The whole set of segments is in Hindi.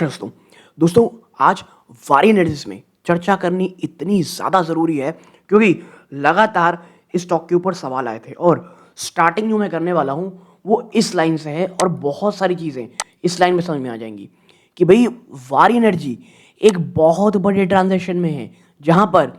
नमस्कार दोस्तों आज वारी एनालिसिस में चर्चा करनी इतनी ज़्यादा ज़रूरी है क्योंकि लगातार इस स्टॉक के ऊपर सवाल आए थे और स्टार्टिंग जो मैं करने वाला हूँ वो इस लाइन से है और बहुत सारी चीज़ें इस लाइन में समझ में आ जाएंगी कि भाई वारी एनर्जी एक बहुत बड़े ट्रांजैक्शन में है जहाँ पर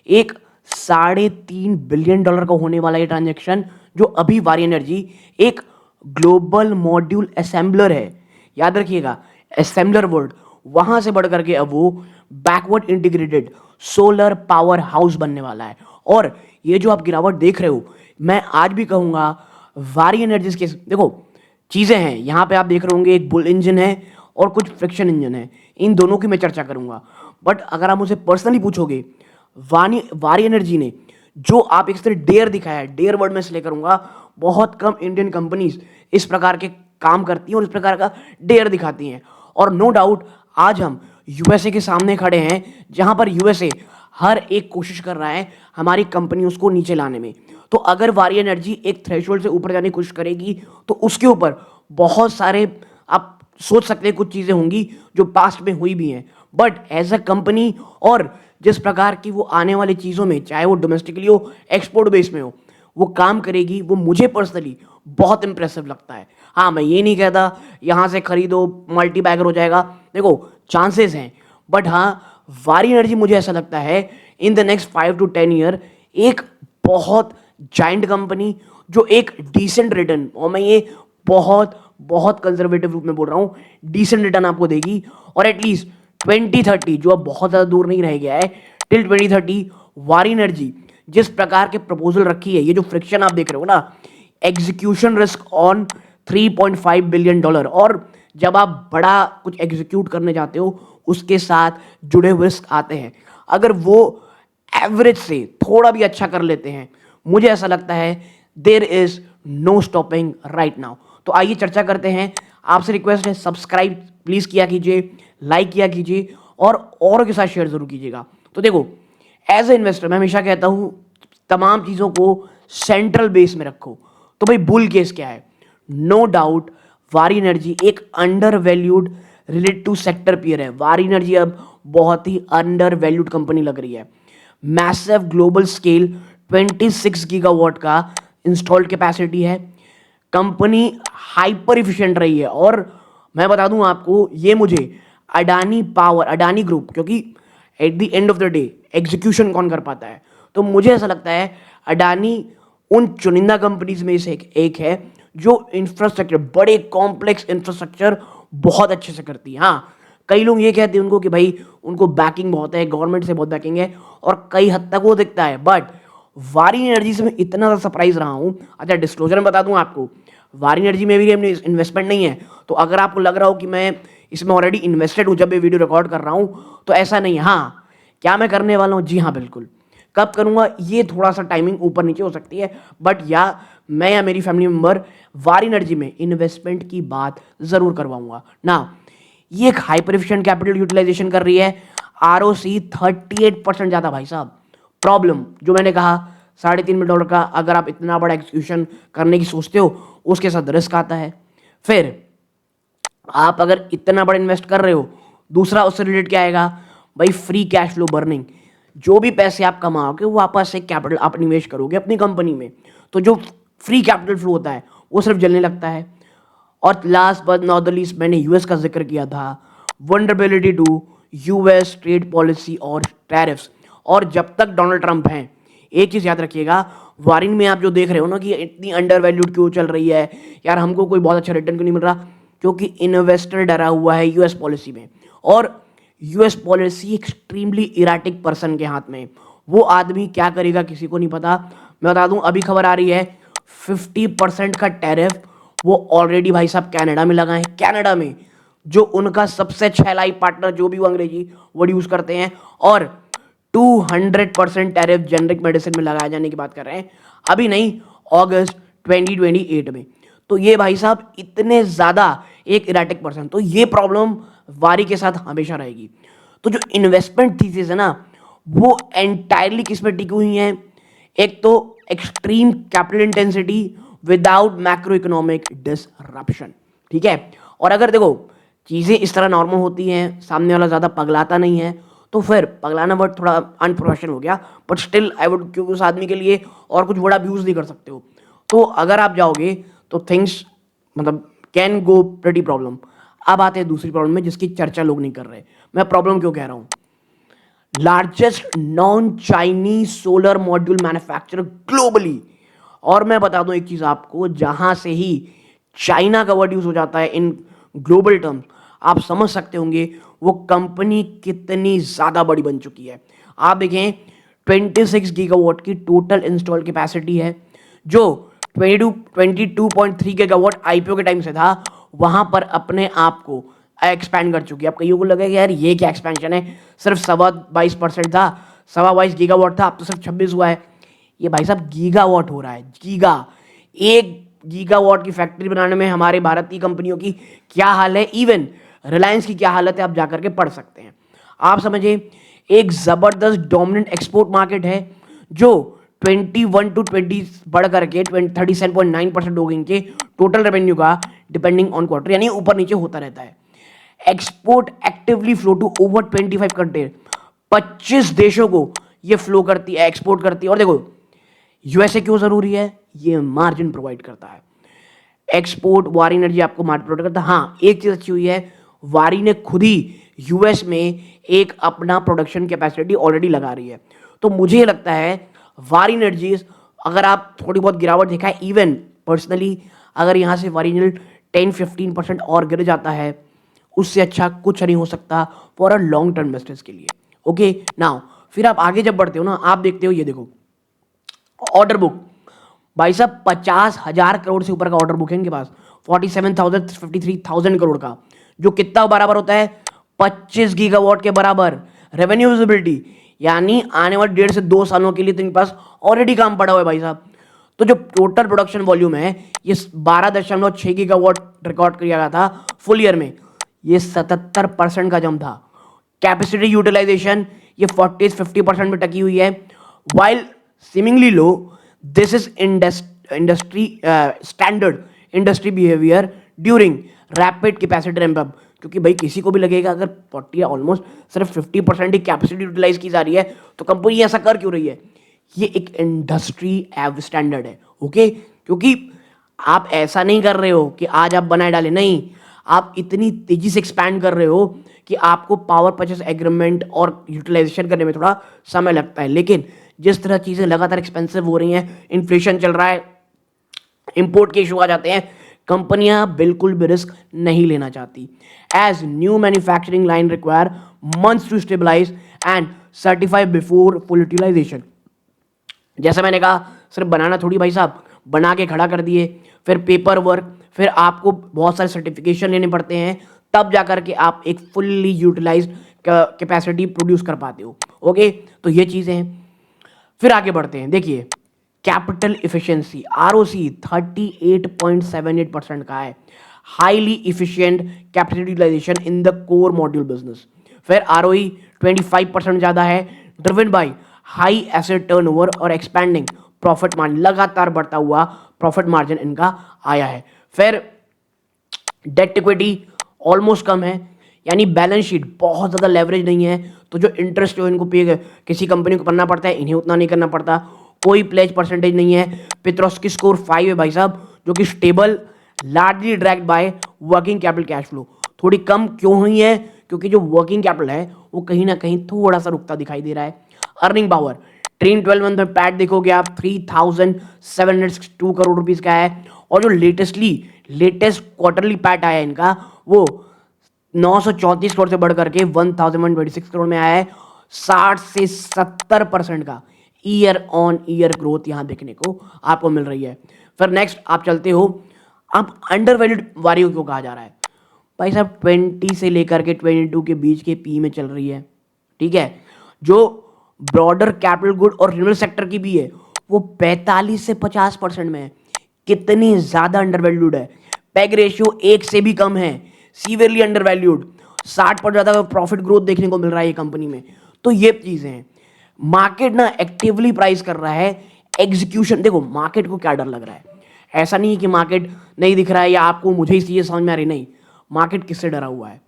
एक $3.5 बिलियन का होने वाला ये ट्रांजैक्शन जो अभी वारी एनर्जी एक ग्लोबल मॉड्यूल असेंबलर है। याद रखिएगा असेंबलर वर्ड वहां से बढ़ करके अब वो backward integrated solar power house बनने वाला है। और ये जो आप गिरावट देख रहे हो मैं आज भी कहूंगा वारी एनर्जीज के देखो चीजें हैं यहाँ पे आप देख रहे होंगे एक बुल इंजन है और कुछ फ्रिक्शन इंजन है, इन दोनों की मैं चर्चा करूंगा। बट अगर आप मुझे पर्सनली पूछोगे वारी एनर्जी ने जो आप एक तरह डेयर दिखाया है, डेयर वर्ड में इसलिए करूंगा बहुत कम इंडियन कंपनीज इस प्रकार के काम करती हैं और इस प्रकार का डेयर दिखाती हैं। और नो डाउट आज हम यूएसए के सामने खड़े हैं जहां पर यूएसए हर एक कोशिश कर रहा है हमारी कंपनी उसको नीचे लाने में। तो अगर वारी एनर्जी एक थ्रेशोल्ड से ऊपर जाने की कोशिश करेगी तो उसके ऊपर बहुत सारे आप सोच सकते हैं कुछ चीज़ें होंगी जो पास्ट में हुई भी हैं। बट एज अ कंपनी और जिस प्रकार की वो आने वाली चीज़ों में चाहे वो डोमेस्टिकली हो एक्सपोर्ट बेस में हो वो काम करेगी, वो मुझे पर्सनली बहुत इंप्रेसिव लगता है। हाँ, मैं ये नहीं कहता यहाँ से खरीदो मल्टी बैगर हो जाएगा, देखो चांसेस हैं। बट हाँ वारी एनर्जी मुझे ऐसा लगता है in the next 5 to 10 year एक बहुत जाइंट कंपनी जो एक डिसेंट रिटर्न, और मैं ये बहुत बहुत कंजर्वेटिव रूप में बोल रहा हूँ, डिसेंट रिटर्न आपको देगी। और एटलीस्ट 2030 जो अब बहुत ज़्यादा दूर नहीं रह गया है, टिल 2030 वारी एनर्जी जिस प्रकार के प्रपोजल रखी है, ये जो फ्रिक्शन आप देख रहे हो ना, एग्जीक्यूशन रिस्क ऑन $3.5 बिलियन, और जब आप बड़ा कुछ एग्जीक्यूट करने जाते हो उसके साथ जुड़े हुए रिस्क आते हैं। अगर वो एवरेज से थोड़ा भी अच्छा कर लेते हैं मुझे ऐसा लगता है there is no stopping right now. तो आइए चर्चा करते हैं। आपसे रिक्वेस्ट है सब्सक्राइब प्लीज किया कीजिए, लाइक किया कीजिए और औरों के साथ शेयर जरूर कीजिएगा। तो देखो एज ए इन्वेस्टर मैं हमेशा कहता हूं तमाम चीजों को सेंट्रल बेस में रखो। तो भाई बुल केस क्या है? नो डाउट वारी एनर्जी एक undervalued related to sector peer है। वारी एनर्जी अब बहुत ही अंडर वैल्यूड कंपनी लग रही है। मैसिव ग्लोबल स्केल 26 गीगावाट का इंस्टॉल्ड कैपेसिटी है। कंपनी हाइपर इफिशिएंट रही है और मैं बता दूं आपको ये मुझे अडानी पावर, अडानी ग्रुप, क्योंकि at the end of the day execution कौन कर पाता है, तो मुझे ऐसा लगता है अडानी उन चुनिंदा कंपनीज में से एक है जो इंफ्रास्ट्रक्चर, बड़े कॉम्प्लेक्स इंफ्रास्ट्रक्चर बहुत अच्छे से करती है। हाँ, कई लोग ये कहते हैं उनको कि भाई उनको बैकिंग बहुत है, गवर्नमेंट से बहुत बैकिंग है और कई हद तक वो दिखता है। बट वारी एनर्जी से मैं इतना ज़्यादा सरप्राइज रहा हूँ। अच्छा डिस्क्लोजर में बता दूँ आपको, वारी एनर्जी में भी अपनी इन्वेस्टमेंट नहीं है, तो अगर आपको लग रहा हो कि मैं इसमें ऑलरेडी इन्वेस्टेड हूँ जब ये वीडियो रिकॉर्ड कर रहा हूँ, तो ऐसा नहीं है। हाँ, क्या मैं करने वाला हूँ? जी हाँ बिल्कुल। कब करूँगा ये थोड़ा सा टाइमिंग ऊपर नीचे हो सकती है, बट मैं या मेरी फैमिली मेम्बर वारी एनर्जी में इन्वेस्टमेंट की बात ज़रूर करवाऊंगा ना। ये एक हाइपर एफिशिएंट कैपिटल यूटिलाइजेशन कर रही है, आरओसी 38% जाता भाई साहब। प्रॉब्लम जो मैंने कहा $3.5 का अगर आप इतना बड़ा एक्सक्यूशन करने की सोचते हो उसके साथ रिस्क आता है। फिर आप अगर इतना बड़ा इन्वेस्ट कर रहे हो, दूसरा उससे रिलेटेड क्या आएगा भाई? Free cash flow burning. जो भी पैसे आप कमाओगे वो वापस से कैपिटल आप निवेश करोगे अपनी कंपनी में, तो जो फ्री कैपिटल फ्लो होता है वो सिर्फ जलने लगता है। और last but not the least मैंने यूएस का जिक्र किया था, vulnerability to US trade policy और टैरिफ्स। और जब तक डोनाल्ड ट्रंप हैं, एक चीज़ याद रखिएगा, वारिन में आप जो देख रहे हो ना कि इतनी अंडर वैल्यूड क्यों चल रही है यार, हमको कोई बहुत अच्छा रिटर्न क्यों नहीं मिल रहा, क्योंकि इन्वेस्टर डरा हुआ है यूएस पॉलिसी में। और US policy extremely erratic person के हाथ में, वो आदमी क्या करेगा किसी को नहीं पता। मैं बता दूं अभी खबर आ रही है 50% का टैरिफ वो ऑलरेडी भाई साहब कनाडा में लगा है। कनाडा में जो उनका सबसे अच्छा एलाई पार्टनर जो भी वो अंग्रेजी वर्ड यूज करते हैं, और 200% टैरिफ जेनरिक मेडिसिन में लगाए जाने की बात कर रहे हैं, अभी नहीं अगस्त 2028 में। तो ये भाई साहब इतने ज्यादा एक इराटिक पर्सन, तो ये प्रॉब्लम वारी के साथ हमेशा रहेगी। तो जो इन्वेस्टमेंट थीसिस है ना वो एंटायरली किस पे टिकी हुई है? एक तो extreme capital intensity without macro economic disruption, ठीक है। और अगर देखो चीज़ें इस तरह नॉर्मल होती हैं, सामने वाला ज़्यादा पगलाता नहीं है, तो फिर पगलाना वर्ड थोड़ा अनप्रोफेशनल हो गया, बट स्टिल आई वुड, क्योंकि उस आदमी के लिए और कुछ बड़ा अब्यूज़ नहीं कर सकते हो। तो अगर आप जाओगे तो थिंग्स मतलब कैन गो प्रेटी प्रॉब्लम। अब आते हैं दूसरी प्रॉब्लम में जिसकी चर्चा लोग नहीं कर रहे। मैं प्रॉब्लम क्यों कह रहा हूँ? Largest non Chinese solar module manufacturer globally. और मैं बता दूं एक चीज आपको, जहां से ही चाइना का वर्ड यूज हो जाता है इन ग्लोबल टर्म्स, आप समझ सकते होंगे वो कंपनी कितनी ज्यादा बड़ी बन चुकी है। आप देखें 26 गीगावाट की टोटल इंस्टॉल कैपेसिटी है, जो 22.3 गीगावाट आईपीओ के टाइम से था, वहां पर अपने आप को एक्सपैंड कर चुकी है। अब कईयों को लगा कि यार ये क्या एक्सपेंशन है, सिर्फ 22% था, 22 गीगावाट था, अब तो सिर्फ 26 हुआ है। ये भाई साहब गीगावाट हो रहा है, गीगा। एक गीगावाट की फैक्ट्री बनाने में हमारे भारत की कंपनियों की क्या हाल है, इवन रिलायंस की क्या हालत है, आप जाकर के पढ़ सकते हैं। आप समझिए एक जबरदस्त डोमिनेंट एक्सपोर्ट मार्केट है, जो 21 to 20 बढ़ करके 37.9% हो गई इनके टोटल रेवेन्यू का, डिपेंडिंग ऑन क्वार्टर, यानी ऊपर नीचे होता रहता है। Export actively flow to over 25 country, 25 देशों को ये फ्लो करती है, एक्सपोर्ट करती है। और देखो यूएसए क्यों जरूरी है, ये मार्जिन प्रोवाइड करता है। एक्सपोर्ट वारी एनर्जी आपको मार्जिन प्रोवाइड करता है। हाँ, एक चीज अच्छी हुई है, वारी ने खुद ही यूएस में एक अपना प्रोडक्शन कैपेसिटी ऑलरेडी लगा रही है। तो मुझे लगता है वारी एनर्जीज, अगर आप थोड़ी बहुत गिरावट देखा है, इवन पर्सनली अगर यहां से वारी एनर्जी 10-15% और गिर जाता है, उससे अच्छा कुछ नहीं हो सकता for a long term business के लिए। ओके नाउ, फिर आप आगे जब बढ़ते हो ना, आप देखते हो ये देखो ऑर्डर बुक, भाई साहब 50,000 करोड़ से ऊपर का ऑर्डर बुक है इनके पास, 47,000 53,000 करोड़ का, जो कितना बराबर होता है, 25 गीगावाट के बराबर रेवेन्यू विजिबिलिटी। यानी आने वाले 1.5 से 2 सालों के लिए तो इनके पास ऑलरेडी काम पड़ा हुआ है भाई साहब। तो जो टोटल प्रोडक्शन वॉल्यूम है, ये 12.6 गीगावाट रिकॉर्ड किया गया था फुल ईयर में, ये 77% का जम था। कैपेसिटी यूटिलाइजेशन ये 40-50% में टकी हुई है। While seemingly low, this is industry standard industry behaviour during rapid capacity ramp up. क्योंकि भाई किसी को भी लगेगा अगर 40 या ऑलमोस्ट सिर्फ 50% ही कैपेसिटी यूटिलाइज की जा रही है, तो कंपनी ऐसा कर क्यों रही है? ये एक इंडस्ट्री एवरेज स्टैंडर्ड है। ओके, क्योंकि आप ऐसा नहीं कर रहे हो कि आज आप बनाए डाले, नहीं, आप इतनी तेजी से एक्सपैंड कर रहे हो कि आपको पावर परचेस एग्रीमेंट और यूटिलाइजेशन करने में थोड़ा समय लगता है। लेकिन जिस तरह चीजें लगातार एक्सपेंसिव हो रही हैं, इन्फ्लेशन चल रहा है, इंपोर्ट के इशू आ जाते हैं, कंपनियां बिल्कुल भी रिस्क नहीं लेना चाहती। As new manufacturing line require months to stabilise and certify before full utilisation. जैसा मैंने कहा, सिर्फ बनाना थोड़ी भाई साहब, बना के खड़ा कर दिए, फिर पेपर वर्क, फिर आपको बहुत सारे सर्टिफिकेशन लेने पड़ते हैं, तब जाकर के आप एक फुल्ली यूटिलाइज्ड कैपेसिटी प्रोड्यूस कर पाते हो। ओके, तो ये चीज़ें हैं। फिर आगे बढ़ते हैं, देखिए कैपिटल इफिशिएंसी आरओसी 38.78% का है, highly efficient capacity utilisation in the core module business. फिर आरओई 25% ज़्यादा है, driven by high asset turnover और एक्सपैंडिंग प्रॉफिट मार्जिन, लगातार बढ़ता हुआ प्रॉफिट मार्जिन इनका आया है। फिर डेट इक्विटी ऑलमोस्ट कम है, यानी बैलेंस शीट बहुत ज़्यादा लेवरेज नहीं है, तो जो इंटरेस्ट जो इनको पे किसी कंपनी को करना पड़ता है, इन्हें उतना नहीं करना पड़ता। कोई प्लेज परसेंटेज नहीं है। पेट्रोस्की स्कोर 5 है भाई साहब, जो कि stable, largely dragged by working capital cash flow. थोड़ी कम क्यों हुई है? क्योंकि जो वर्किंग कैपिटल है वो कहीं ना कहीं थोड़ा सा रुकता दिखाई दे रहा है। अर्निंग पावर ट्रेन 12 मंथ में पैट देखोगे आप 3,762 करोड़ रुपीज का है, और जो लेटेस्ट क्वार्टरली पैट आया इनका, वो 934 करोड़ से बढ़ करके 1,126 करोड़ में आया है। 60 से 70% का ईयर ऑन ईयर ग्रोथ यहां देखने को आपको मिल रही है। फिर नेक्स्ट आप चलते हो, अब अंडर वैल्यूड वारियो क्यों कहा जा रहा है? भाई साहब 20 से लेकर के 22 के बीच के पी में चल रही है, ठीक है। जो ब्रॉडर कैपिटल गुड और रिन्यूएबल सेक्टर की भी है, वो 45 से 50% में है। कितनी ज्यादा अंडर वैल्यूड है, पैग रेशियो 1 से भी कम है, सीवियरली अंडर वैल्यूड, 60% ज्यादा प्रॉफिट ग्रोथ देखने को मिल रहा है ये कंपनी में। तो ये चीजें हैं, मार्केट ना एक्टिवली प्राइस कर रहा है। एग्जीक्यूशन देखो, मार्केट को क्या डर लग रहा है, ऐसा नहीं है कि मार्केट नहीं दिख रहा है या आपको मुझे इस चीज समझ में आ रही, नहीं, मार्केट किससे डरा हुआ है?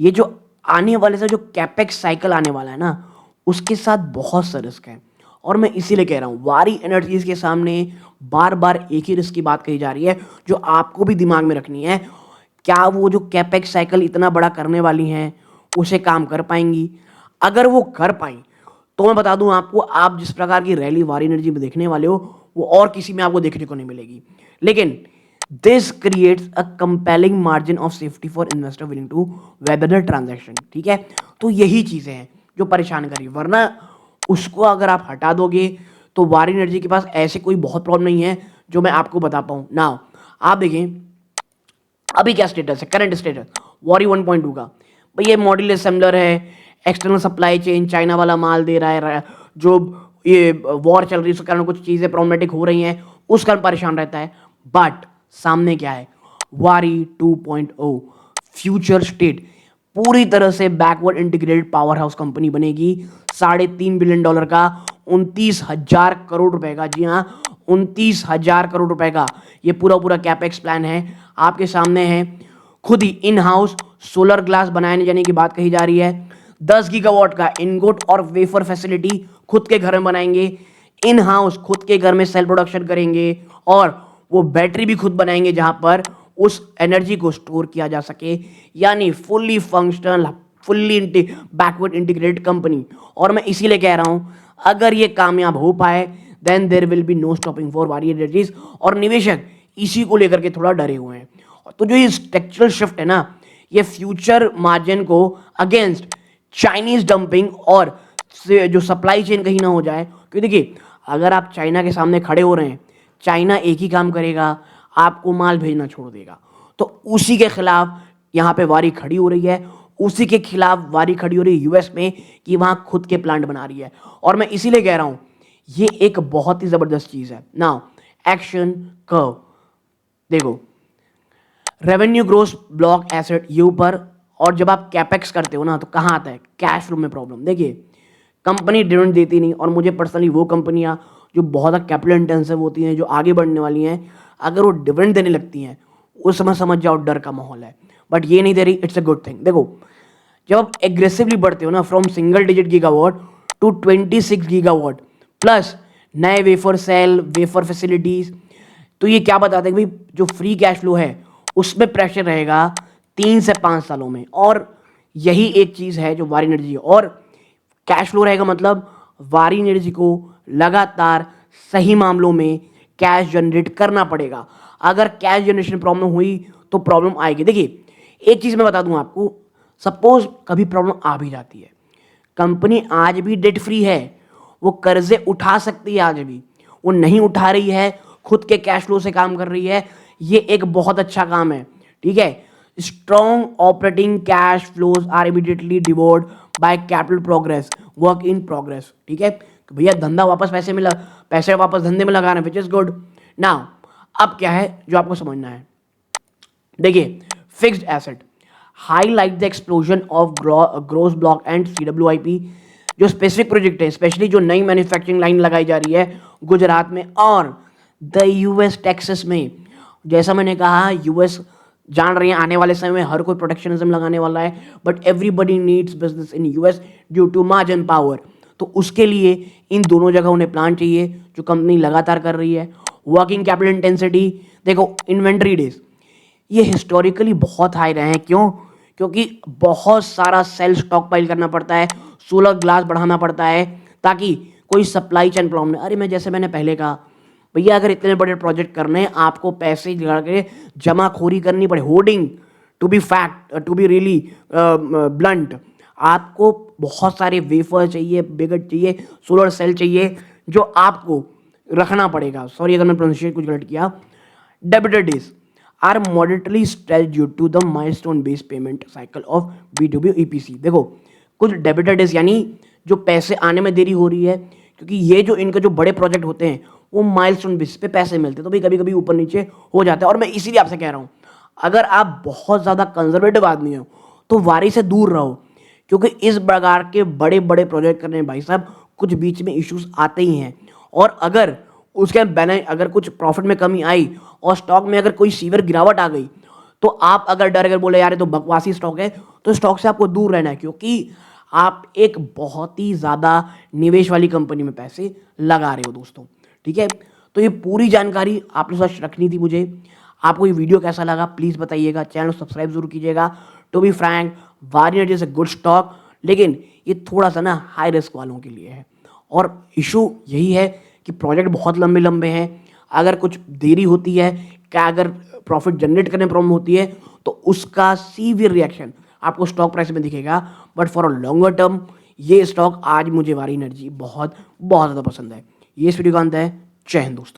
ये जो आने वाले से जो कैपेक्स साइकिल आने वाला है ना, उसके साथ बहुत सा रिस्क है। और मैं इसीलिए कह रहा हूँ वारी एनर्जीज के सामने बार बार एक ही रिस्क की बात कही जा रही है जो आपको भी दिमाग में रखनी है। क्या वो जो कैपेक्स साइकिल इतना बड़ा करने वाली हैं उसे काम कर पाएंगी? अगर वो कर पाई तो मैं बता दूं आपको, आप जिस प्रकार की रैली वारी एनर्जी में देखने वाले हो वो और किसी में आपको देखने को नहीं मिलेगी। लेकिन this creates a compelling margin of safety for investor willing to weather the transaction. ठीक है, तो यही चीजें हैं जो परेशान करी, वरना उसको अगर आप हटा दोगे तो वारी एनर्जी के पास ऐसे कोई बहुत प्रॉब्लम नहीं है जो मैं आपको बता पाऊं ना। आप देखें अभी क्या स्टेटस है, करंट स्टेटस वॉरी 1.2 का। भाई ये मॉड्यूलर असेंबलर है, एक्सटर्नल सप्लाई चेन चाइना वाला माल दे रहा है, जो ये वॉर चल रही है उसके कारण कुछ चीज़ें प्रॉब्लमेटिक हो रही हैं उस कारण परेशान रहता है। बट सामने क्या है, वारी 2.0 फ्यूचर स्टेट पूरी तरह से backward integrated power house company बनेगी। $3.5 बिलियन का, 29,000 करोड़ रुपए का, जी हाँ 29,000 करोड़ रुपए का ये पूरा पूरा कैपेक्स प्लान है। आपके सामने है, खुद ही इन हाउस सोलर ग्लास बनाने जाने की बात कही जा रही है। 10 गीगावाट का इनगोट और वेफर फैसिलिटी खुद के घर में बनाएंगे, इन हाउस खुद के घर में सेल प्रोडक्शन करेंगे और वो बैटरी भी खुद बनाएंगे जहां पर उस एनर्जी को स्टोर किया जा सके। यानी fully functional, fully backward integrated company. और मैं इसीलिए कह रहा हूं अगर ये कामयाब हो पाए then there will be no stopping for Waaree Energies. और निवेशक इसी को लेकर के थोड़ा डरे हुए हैं। तो जो ये स्ट्रक्चरल शिफ्ट है ना, ये फ्यूचर मार्जिन को अगेंस्ट चाइनीज डंपिंग और जो सप्लाई चेन कहीं ना हो जाए। क्योंकि देखिए अगर आप चाइना के सामने खड़े हो रहे हैं, चाइना एक ही काम करेगा, आपको माल भेजना छोड़ देगा। तो उसी के खिलाफ यहाँ पे वारी खड़ी हो रही है, उसी के खिलाफ वारी खड़ी हो रही है यूएस में कि वहाँ खुद के प्लांट बना रही है। और मैं इसीलिए कह रहा हूँ ये एक बहुत ही ज़बरदस्त चीज़ है। नाउ एक्शन कर्व देखो, रेवेन्यू ग्रोस ब्लॉक एसेट ये ऊपर, और जब आप कैपेक्स करते हो ना तो कहाँ आता है, कैश फ्लो में प्रॉब्लम। देखिए कंपनी डिविडेंड देती नहीं, और मुझे पर्सनली वो कंपनियां जो बहुत ज़्यादा कैपिटल इंटेंसिव होती हैं, जो आगे बढ़ने वाली हैं, अगर वो डिविडेंड देने लगती हैं उस समय समझ जाओ डर का माहौल है। बट ये नहीं दे रही, इट्स अ गुड थिंग। देखो जब आप एग्रेसिवली बढ़ते हो ना from single digit gigawatt to 26 gigawatt plus नए वेफर सेल वेफर फैसिलिटीज, तो ये क्या बताते हैं कि भाई जो फ्री कैश फ्लो है उसमें प्रेशर रहेगा 3 से 5 सालों में। और यही एक चीज़ है जो वारी एनर्जी है। और कैश फ्लो रहेगा मतलब वारी एनर्जी को लगातार सही मामलों में कैश जनरेट करना पड़ेगा। अगर कैश जनरेशन प्रॉब्लम हुई तो प्रॉब्लम आएगी। देखिए एक चीज़ मैं बता दूं आपको, सपोज कभी प्रॉब्लम आ भी जाती है, कंपनी आज भी डेट फ्री है, वो कर्जे उठा सकती है, आज भी वो नहीं उठा रही है, खुद के कैश फ्लो से काम कर रही है, ये एक बहुत अच्छा काम है। ठीक है, strong operating cash flows are immediately devoured by capital progress work in progress. ठीक है, तो भैया धंधा वापस पैसे वापस धंधे में लगाना, विच इज गुड। नाउ अब क्या है जो आपको समझना है, देखिए fixed asset highlight the explosion of gross block and CWIP, जो स्पेसिफिक प्रोजेक्ट है, स्पेशली जो नई मैन्युफैक्चरिंग लाइन लगाई जा रही है गुजरात में और द यूएस टेक्सास में। जैसा मैंने कहा यूएस जान रही है आने वाले समय में हर कोई प्रोटेक्शनिज्म लगाने वाला है, but everybody needs business in US due to margin power. तो उसके लिए इन दोनों जगह उन्हें प्लान चाहिए जो कंपनी लगातार कर रही है। वर्किंग कैपिटल इंटेंसिटी देखो, इन्वेंट्री डेज ये हिस्टोरिकली बहुत हाई रहे हैं। क्यों? क्योंकि बहुत सारा सेल स्टॉक पाइल करना पड़ता है, 16 ग्लास बढ़ाना पड़ता है ताकि कोई सप्लाई चेन प्रॉब्लम नहीं। अरे जैसे मैंने पहले कहा भैया अगर इतने बड़े प्रोजेक्ट करने हैं आपको पैसे लगा के जमाखोरी करनी पड़े, hoarding to be fact to be really blunt, आपको बहुत सारे वेफर चाहिए, बिगट चाहिए, सोलर सेल चाहिए जो आपको रखना पड़ेगा। सॉरी अगर मैं प्रोनाउंसिएशन कुछ गलत किया। Debtor days are moderately stretch due to the milestone based payment cycle of B2B EPC। देखो कुछ डेबिटर डेज यानी जो पैसे आने में देरी हो रही है, क्योंकि ये जो इनके जो बड़े प्रोजेक्ट होते हैं वो माइलस्टोन बेस पे पैसे मिलते हैं, तो भी कभी कभी ऊपर नीचे हो जाता है। और मैं इसीलिए आपसे कह रहा हूँ अगर आप बहुत ज़्यादा कंजर्वेटिव आदमी हो तो वारी से दूर रहो, क्योंकि इस प्रकार के बड़े बड़े प्रोजेक्ट करने में भाई साहब कुछ बीच में इश्यूज आते ही हैं। और अगर उसके बैलेंस अगर कुछ प्रॉफिट में कमी आई और स्टॉक में अगर कोई सीवियर गिरावट आ गई तो आप अगर डर कर बोले यार ये तो बकवासी स्टॉक है, तो स्टॉक से आपको दूर रहना है, क्योंकि आप एक बहुत ही ज़्यादा निवेश वाली कंपनी में पैसे लगा रहे हो दोस्तों। ठीक है, तो ये पूरी जानकारी आपके साथ रखनी थी मुझे। आपको ये वीडियो कैसा लगा प्लीज़ बताइएगा, चैनल सब्सक्राइब जरूर कीजिएगा। टू बी फ्रैंक, वारी energy is a good stock, लेकिन ये थोड़ा सा ना हाई रिस्क वालों के लिए है। और इशू यही है कि प्रोजेक्ट बहुत लंबे लंबे हैं, अगर कुछ देरी होती है, क्या अगर प्रॉफिट जनरेट करने में प्रॉब्लम होती है, तो उसका सीवियर रिएक्शन आपको स्टॉक प्राइस में दिखेगा। But for a longer term ये स्टॉक आज मुझे वारी एनर्जी बहुत बहुत ज़्यादा पसंद है। ये इस वीडियो का अंत है। जय हिंद दोस्तों।